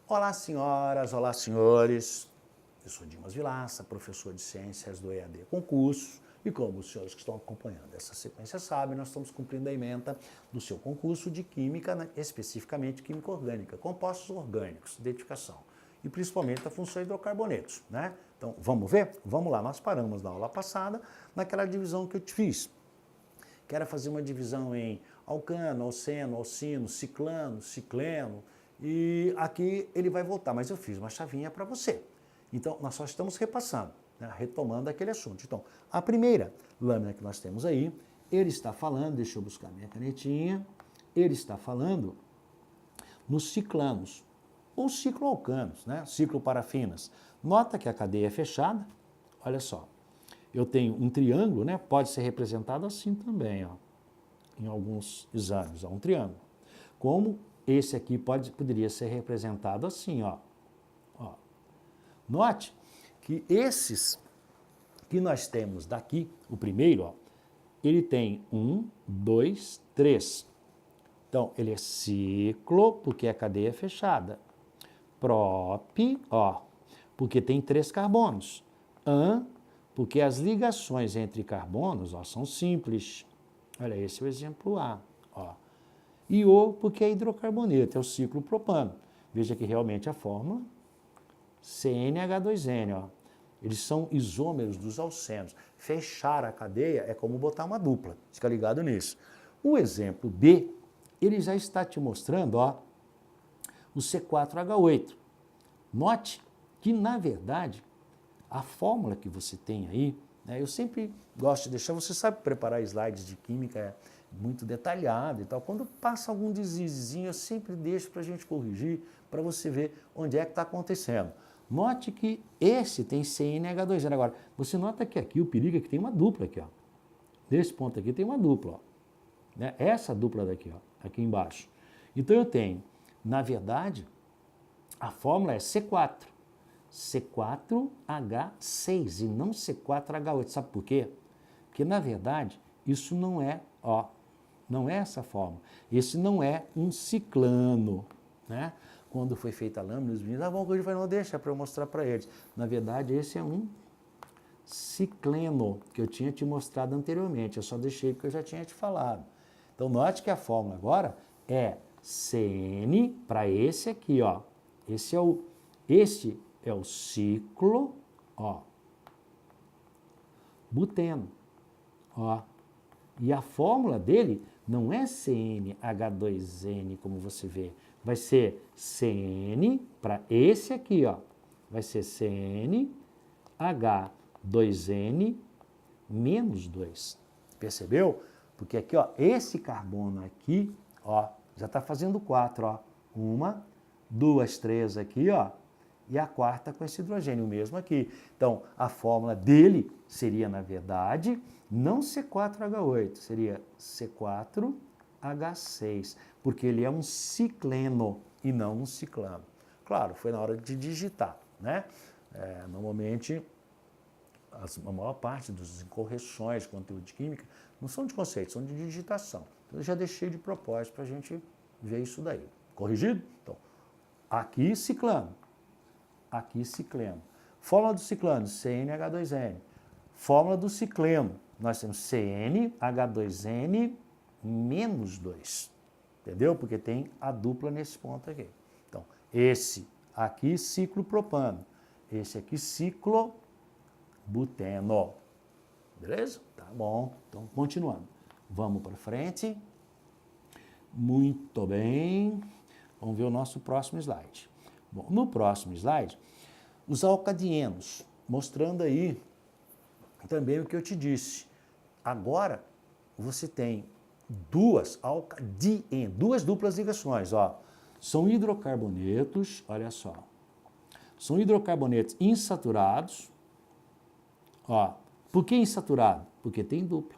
Olá, senhoras, olá, senhores. Eu sou Dimas Vilaça, professor de Ciências do EAD Concurso, e como os senhores que estão acompanhando essa sequência sabem, nós estamos cumprindo a ementa do seu concurso de Química, especificamente Química Orgânica, compostos orgânicos, identificação, e principalmente a função hidrocarbonetos, né? Então, vamos ver? Vamos lá, nós paramos na aula passada naquela divisão que eu te fiz, que era fazer uma divisão em alcano, alceno, alcino, ciclano, cicleno, e aqui ele vai voltar, mas eu fiz uma chavinha para você. Então, nós só estamos repassando, né, retomando aquele assunto. Então, a primeira lâmina que nós temos aí, ele está falando, deixa eu buscar minha canetinha, ele está falando nos ciclanos, ou cicloalcanos, né, cicloparafinas. Nota que a cadeia é fechada, olha só, eu tenho um triângulo, né, pode ser representado assim também, ó, em alguns exames, ó, um triângulo. Como esse aqui poderia ser representado assim, ó. Note que esses que nós temos daqui, o primeiro, ó, ele tem 1, 2, 3. Então, ele é ciclo, porque a cadeia é fechada. Prop, ó, porque tem 3 carbonos. An, porque as ligações entre carbonos, ó, são simples. Olha, esse é o exemplo A, ó. E O, porque é hidrocarboneto, é o ciclo propano. Veja que realmente a fórmula CnH2n, ó. Eles são isômeros dos alcenos. Fechar a cadeia é como botar uma dupla. Fica ligado nisso. O exemplo B, ele já está te mostrando, ó, o C4H8. Note que, na verdade, a fórmula que você tem aí, né, eu sempre gosto de deixar, você sabe preparar slides de química, é muito detalhado e tal. Quando passa algum deslizezinho, eu sempre deixo para a gente corrigir, para você ver onde é que está acontecendo. Note que esse tem CnH2n. Agora, você nota que aqui o perigo é que tem uma dupla aqui, ó. Nesse ponto aqui tem uma dupla, ó. Né? Essa dupla daqui, ó, aqui embaixo. Então eu tenho, na verdade, a fórmula é C4. C4H6 e não C4H8. Sabe por quê? Porque, na verdade, isso não é, ó, não é essa fórmula. Esse não é um ciclano, né? Quando foi feita a lâmina, os meninos, bom, hoje vai não deixa para eu mostrar para eles. Na verdade, esse é um cicleno, que eu tinha te mostrado anteriormente. Eu só deixei porque eu já tinha te falado. Então, note que a fórmula agora é Cn para esse aqui, ó. Este é o ciclo, ó, buteno, ó. E a fórmula dele não é CnH2n, como você vê. Vai ser Cn, para esse aqui, ó, vai ser CnH2n menos 2. Percebeu? Porque aqui, ó, esse carbono aqui, ó, já está fazendo 4, ó. 1, 2, 3 aqui, ó. E a quarta com esse hidrogênio, o mesmo aqui. Então, a fórmula dele seria, na verdade, não C4H8, seria C4H6, porque ele é um cicleno e não um ciclano. Claro, foi na hora de digitar, né? Normalmente, a maior parte das incorreções de conteúdo de química não são de conceito, são de digitação. Então, eu já deixei de propósito para a gente ver isso daí. Corrigido? Então, aqui ciclano. Aqui cicleno. Fórmula do ciclano, CnH2n. Fórmula do cicleno, nós temos CnH2n menos 2. Entendeu? Porque tem a dupla nesse ponto aqui. Então, esse aqui ciclo propano. Esse aqui ciclo buteno. Beleza? Tá bom. Então, continuando. Vamos para frente. Muito bem. Vamos ver o nosso próximo slide. Bom, no próximo slide, os alcadienos, mostrando aí também o que eu te disse. Agora, você tem duas duplas ligações, ó. São hidrocarbonetos, olha só. São hidrocarbonetos insaturados, ó. Por que insaturado? Porque tem dupla.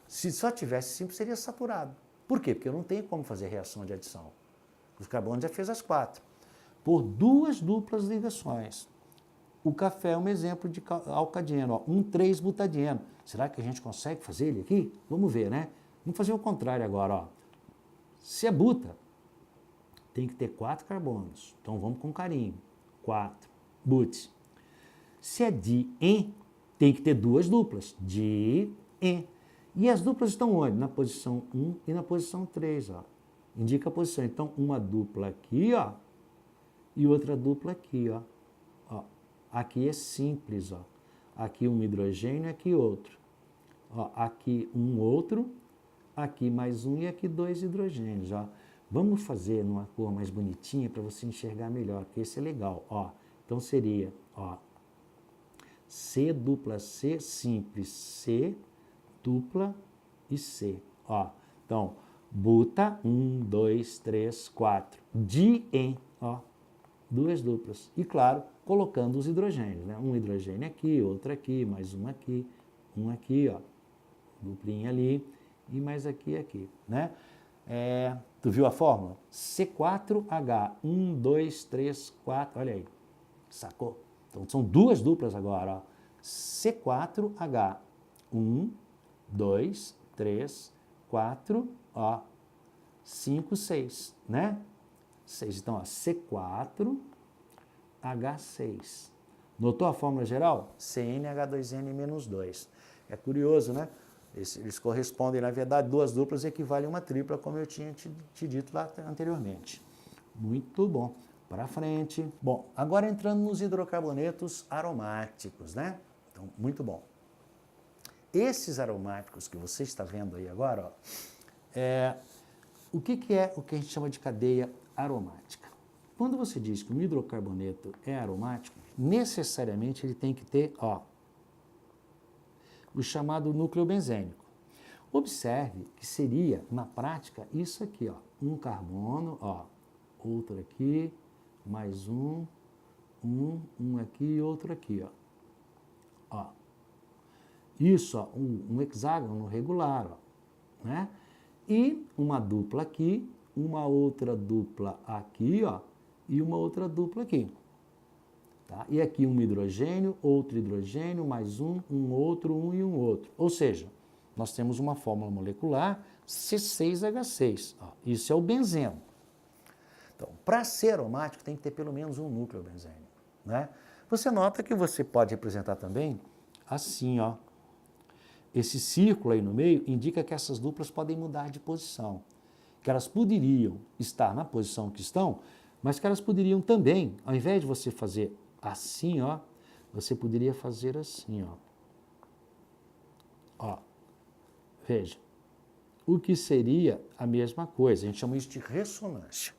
Se só tivesse simples, seria saturado. Por quê? Porque eu não tenho como fazer reação de adição. Os carbonos já fez as 4. Por 2 duplas ligações. O café é um exemplo de alcadieno, ó, 1,3-butadieno. Será que a gente consegue fazer ele aqui? Vamos ver, né? Vamos fazer o contrário agora, ó. Se é buta, tem que ter 4 carbonos. Então vamos com carinho. 4. But. Se é di-en, tem que ter 2 duplas. Di-en. E as duplas estão onde? Na posição 1 e na posição 3, ó. Indica a posição. Então, uma dupla aqui, ó, e outra dupla aqui, ó. Ó. Aqui é simples, ó. Aqui um hidrogênio, aqui outro. Ó, aqui um outro, aqui mais um e aqui 2 hidrogênios, ó. Vamos fazer numa cor mais bonitinha para você enxergar melhor, porque esse é legal, ó. Então seria, ó, C dupla C simples, C dupla e C, ó. Então, buta, 1, 2, 3, 4, di-en, ó, 2 duplas. E claro, colocando os hidrogênios, né? Um hidrogênio aqui, outro aqui, mais um aqui, ó, duplinha ali e mais aqui, né? Tu viu a fórmula? C4H, 1, 2, 3, 4, olha aí, sacou? Então são 2 duplas agora, ó. C4H, 1, 2, 3, 4, ó, 5, 6, né? 6, então, ó, C4H6. Notou a fórmula geral? CnH2n-2. É curioso, né? Eles correspondem, na verdade, 2 duplas equivalem a uma tripla, como eu tinha te dito lá anteriormente. Muito bom. Para frente. Bom, agora entrando nos hidrocarbonetos aromáticos, né? Então, muito bom. Esses aromáticos que você está vendo aí agora, ó, o que é o que a gente chama de cadeia aromática? Quando você diz que um hidrocarboneto é aromático, necessariamente ele tem que ter, ó, o chamado núcleo benzênico. Observe que seria, na prática, isso aqui, ó, um carbono, ó, outro aqui, mais um aqui e outro aqui, ó. Ó. Isso, ó, um hexágono regular, ó, né? E uma dupla aqui, uma outra dupla aqui, ó, e uma outra dupla aqui. Tá? E aqui um hidrogênio, outro hidrogênio, mais um outro, e um outro. Ou seja, nós temos uma fórmula molecular C6H6. Ó. Isso é o benzeno. Então, para ser aromático, tem que ter pelo menos um núcleo benzênico, né? Você nota que você pode representar também assim, ó. Esse círculo aí no meio indica que essas duplas podem mudar de posição. Que elas poderiam estar na posição que estão, mas que elas poderiam também, ao invés de você fazer assim, ó, você poderia fazer assim, ó. Ó, veja, o que seria a mesma coisa, a gente chama isso de ressonância.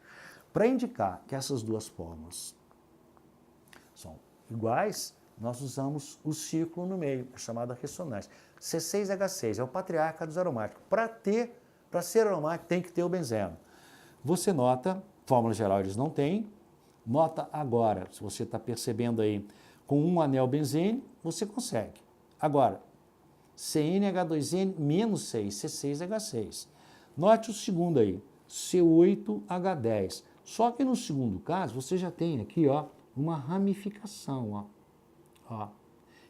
Para indicar que essas duas fórmulas são iguais, nós usamos o círculo no meio, a chamada ressonância. C6H6 é o patriarca dos aromáticos. Para ser aromático tem que ter o benzeno. Você nota, fórmula geral eles não têm, nota agora, se você está percebendo aí, com um anel benzene, você consegue. Agora, CnH2n menos 6, C6H6. Note o segundo aí, C8H10. Só que no segundo caso, você já tem aqui, ó, uma ramificação, ó. Ó.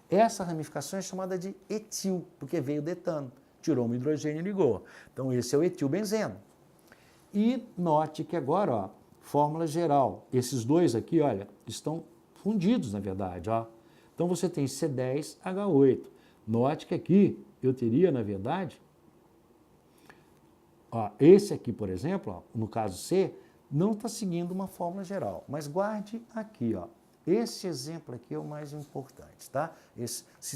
Essa ramificação é chamada de etil, porque veio do etano. Tirou um hidrogênio e ligou. Então, esse é o etilbenzeno. E note que agora, ó, fórmula geral. Esses dois aqui, olha, estão fundidos, na verdade, ó. Então, você tem C10H8. Note que aqui eu teria, na verdade, ó, esse aqui, por exemplo, ó, no caso C, não está seguindo uma fórmula geral. Mas guarde aqui, ó. Esse exemplo aqui é o mais importante, tá?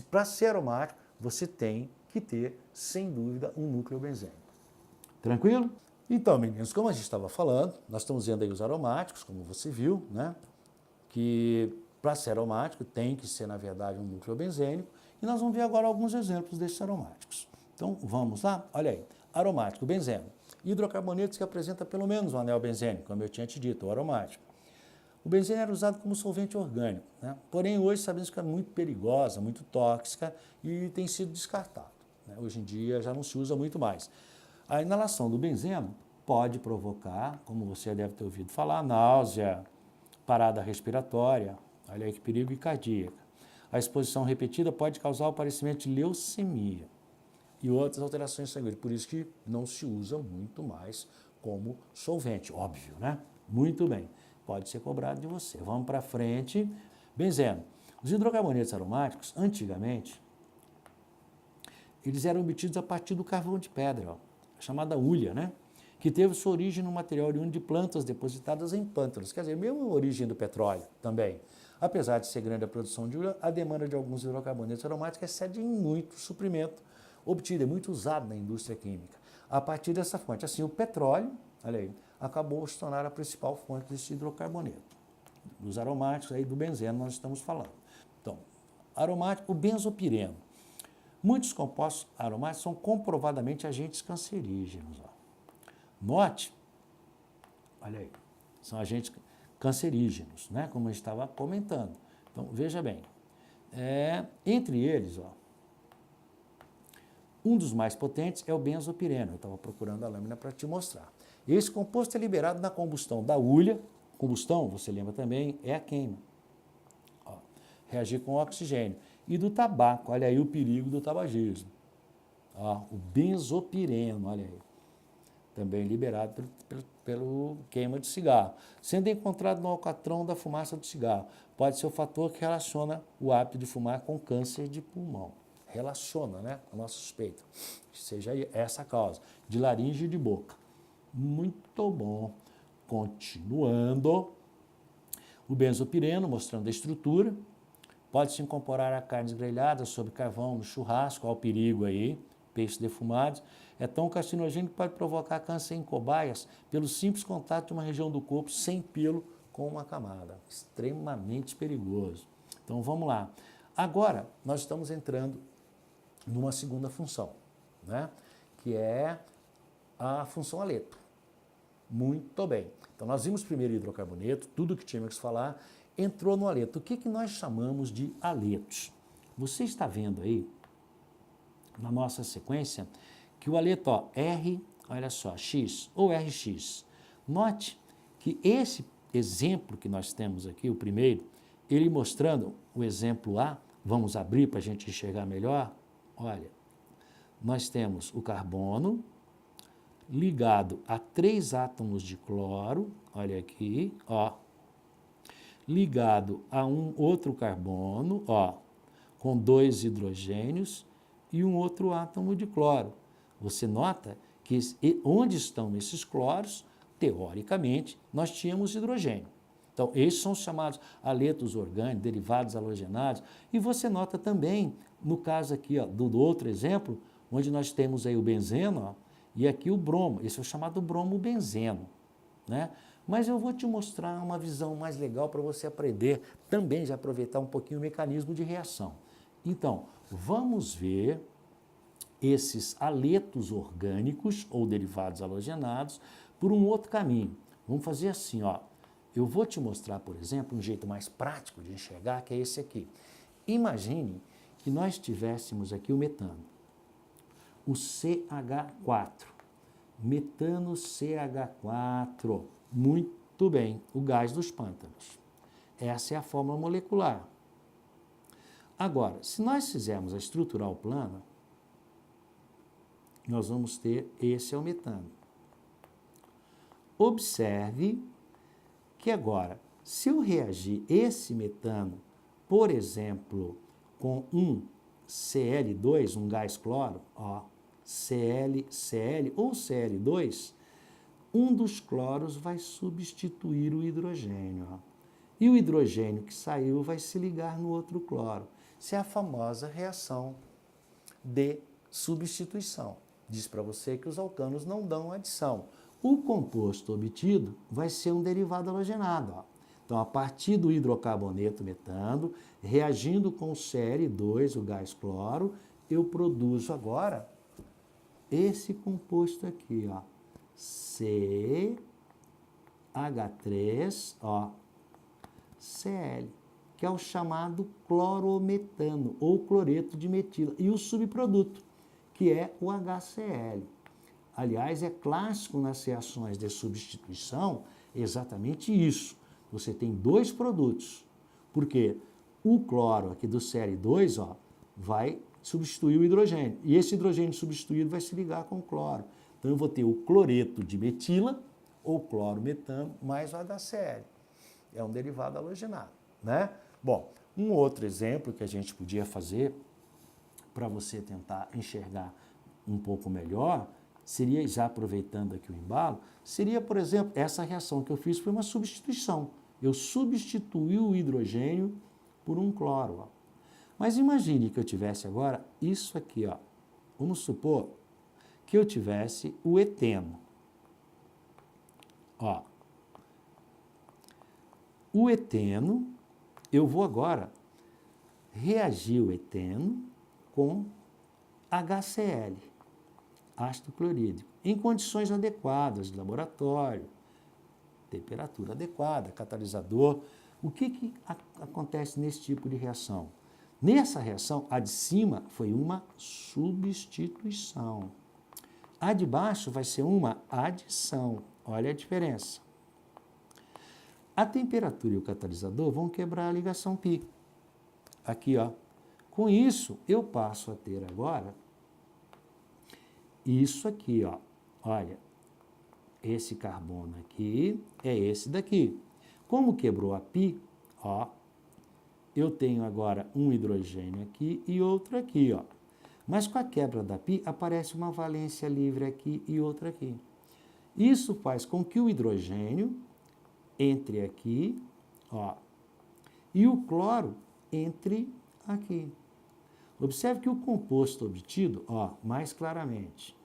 Para ser aromático, você tem que ter, sem dúvida, um núcleo benzênico. Tranquilo? Então, meninos, como a gente estava falando, nós estamos vendo aí os aromáticos, como você viu, né? Que para ser aromático tem que ser, na verdade, um núcleo benzênico. E nós vamos ver agora alguns exemplos desses aromáticos. Então, vamos lá? Olha aí. Aromático, benzeno. Hidrocarbonetos que apresenta pelo menos um anel benzênico, como eu tinha te dito, o aromático. O benzeno era usado como solvente orgânico, né? Porém, hoje sabemos que é muito perigosa, muito tóxica e tem sido descartado, né? Hoje em dia já não se usa muito mais. A inalação do benzeno pode provocar, como você deve ter ouvido falar, náusea, parada respiratória, olha aí que perigo, e cardíaca. A exposição repetida pode causar o aparecimento de leucemia e outras alterações sanguíneas, por isso que não se usa muito mais como solvente, óbvio, né? Muito bem, pode ser cobrado de você. Vamos para frente. Benzeno. Os hidrocarbonetos aromáticos, antigamente, eles eram obtidos a partir do carvão de pedra, ó, chamada hulha, né? Que teve sua origem no material oriundo de plantas depositadas em pântanos, quer dizer, mesmo a origem do petróleo também. Apesar de ser grande a produção de hulha, a demanda de alguns hidrocarbonetos aromáticos excede em muito o suprimento obtido, é muito usado na indústria química. A partir dessa fonte, assim, o petróleo, olha aí, acabou se tornar a principal fonte desse hidrocarboneto. Dos aromáticos, aí do benzeno nós estamos falando. Então, aromático, o benzopireno. Muitos compostos aromáticos são comprovadamente agentes cancerígenos. Ó. Note, olha aí, são agentes cancerígenos, né? Como eu estava comentando. Então, veja bem, entre eles, ó, um dos mais potentes é o benzopireno. Eu estava procurando a lâmina para te mostrar. Esse composto é liberado na combustão da hulha. Combustão, você lembra também, é a queima. Ó, reagir com oxigênio. E do tabaco, olha aí o perigo do tabagismo. Ó, o benzopireno, olha aí. Também liberado pelo queima de cigarro. Sendo encontrado no alcatrão da fumaça do cigarro. Pode ser o fator que relaciona o hábito de fumar com câncer de pulmão. Relaciona, né? A nossa suspeita. Que seja essa a causa. De laringe e de boca. Muito bom. Continuando. O benzopireno, mostrando a estrutura. Pode-se incorporar a carnes grelhadas sobre carvão no churrasco. Olha o perigo aí. Peixes defumados. É tão carcinogênico que pode provocar câncer em cobaias pelo simples contato de uma região do corpo sem pelo com uma camada. Extremamente perigoso. Então vamos lá. Agora, nós estamos entrando numa segunda função, né? Que é a função aleto. Muito bem. Então nós vimos primeiro hidrocarboneto, tudo que tínhamos que falar, entrou no aleto. O que nós chamamos de aletos? Você está vendo aí, na nossa sequência, que o aleto, ó, R, olha só, X ou RX. Note que esse exemplo que nós temos aqui, o primeiro, ele mostrando o exemplo A, vamos abrir para a gente enxergar melhor. Olha, nós temos o carbono ligado a 3 átomos de cloro, olha aqui, ó, ligado a um outro carbono, ó, com 2 hidrogênios e um outro átomo de cloro. Você nota que onde estão esses cloros, teoricamente, nós tínhamos hidrogênio. Então, esses são os chamados aletos orgânicos, derivados halogenados. E você nota também, no caso aqui ó, do outro exemplo, onde nós temos aí o benzeno, ó, e aqui o bromo. Esse é o chamado bromobenzeno, né? Mas eu vou te mostrar uma visão mais legal para você aprender também, já aproveitar um pouquinho o mecanismo de reação. Então, vamos ver esses aletos orgânicos ou derivados halogenados por um outro caminho. Vamos fazer assim, ó. Eu vou te mostrar, por exemplo, um jeito mais prático de enxergar, que é esse aqui. Imagine que nós tivéssemos aqui o metano, o CH4. Metano CH4. Muito bem, o gás dos pântanos. Essa é a fórmula molecular. Agora, se nós fizermos a estrutural plana, nós vamos ter esse é o metano. Observe que agora, se eu reagir esse metano, por exemplo, com um Cl2, um gás cloro, ó, Cl ou Cl2, um dos cloros vai substituir o hidrogênio. Ó. E o hidrogênio que saiu vai se ligar no outro cloro. Isso é a famosa reação de substituição. Diz para você que os alcanos não dão adição. O composto obtido vai ser um derivado halogenado. Ó. Então, a partir do hidrocarboneto metano, reagindo com o Cl2, o gás cloro, eu produzo agora esse composto aqui, ó, CH3, ó, Cl, que é o chamado clorometano ou cloreto de metila, e o subproduto, que é o HCl. Aliás, é clássico nas reações de substituição exatamente isso. Você tem 2 produtos, porque o cloro aqui do Cl2 ó, vai substituir o hidrogênio, e esse hidrogênio substituído vai se ligar com o cloro. Então, eu vou ter o cloreto de metila, ou clorometano mais o HCl. É um derivado halogenado, né? Bom, um outro exemplo que a gente podia fazer para você tentar enxergar um pouco melhor, seria, já aproveitando aqui o embalo, seria, por exemplo, essa reação que eu fiz foi uma substituição. Eu substituí o hidrogênio por um cloro. Ó. Mas imagine que eu tivesse agora isso aqui, ó. Vamos supor que eu tivesse o eteno. Ó. O eteno, eu vou agora reagir o eteno com HCl, ácido clorídrico, em condições adequadas de laboratório, temperatura adequada, catalisador. O que acontece nesse tipo de reação? Nessa reação, a de cima foi uma substituição. A de baixo vai ser uma adição. Olha a diferença. A temperatura e o catalisador vão quebrar a ligação π. Aqui, ó. Com isso, eu passo a ter agora isso aqui, ó. Olha, esse carbono aqui é esse daqui. Como quebrou a π, ó, eu tenho agora um hidrogênio aqui e outro aqui, ó. Mas com a quebra da π, aparece uma valência livre aqui e outra aqui. Isso faz com que o hidrogênio entre aqui, ó, e o cloro entre aqui. Observe que o composto obtido, ó, mais claramente,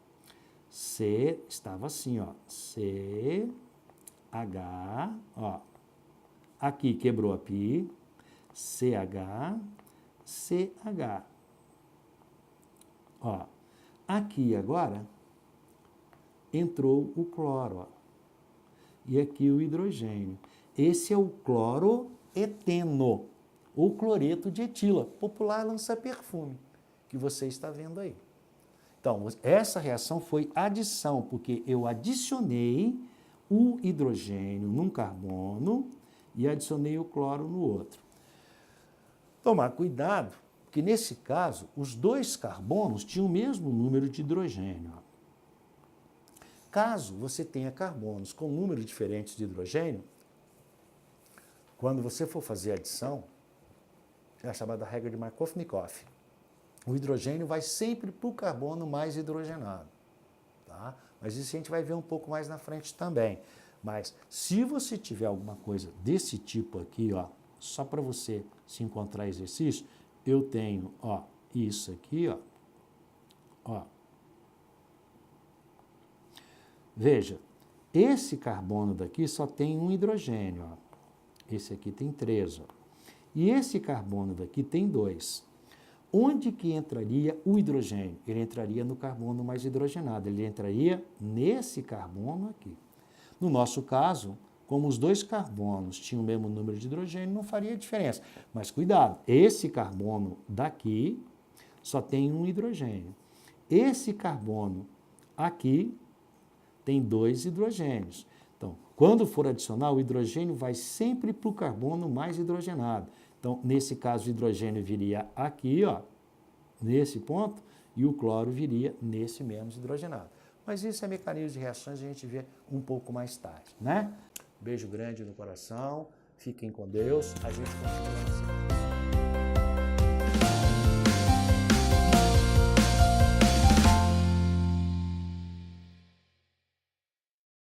C estava assim, ó, CH, ó, aqui quebrou a π, CH, CH. Ó, aqui agora entrou o cloro, ó, e aqui o hidrogênio. Esse é o cloroeteno, ou cloreto de etila, popular lança-perfume, que você está vendo aí. Então, essa reação foi adição, porque eu adicionei o hidrogênio num carbono e adicionei o cloro no outro. Tomar cuidado, porque nesse caso, os dois carbonos tinham o mesmo número de hidrogênio. Caso você tenha carbonos com números diferentes de hidrogênio, quando você for fazer a adição, é a chamada regra de Markovnikov. O hidrogênio vai sempre para o carbono mais hidrogenado. Tá? Mas isso a gente vai ver um pouco mais na frente também. Mas se você tiver alguma coisa desse tipo aqui, ó, só para você se encontrar exercício, eu tenho, ó, isso aqui, ó. Veja, esse carbono daqui só tem um hidrogênio, ó. Esse aqui tem 3, ó. E esse carbono daqui tem 2. Onde que entraria o hidrogênio? Ele entraria no carbono mais hidrogenado, ele entraria nesse carbono aqui. No nosso caso, como os dois carbonos tinham o mesmo número de hidrogênio, não faria diferença. Mas cuidado, esse carbono daqui só tem um hidrogênio. Esse carbono aqui tem 2 hidrogênios. Então, quando for adicionar, o hidrogênio vai sempre para o carbono mais hidrogenado. Então, nesse caso, o hidrogênio viria aqui, ó, nesse ponto, e o cloro viria nesse menos hidrogenado. Mas isso é mecanismo de reações, a gente vê um pouco mais tarde, né? Beijo grande no coração, fiquem com Deus, a gente continua assim.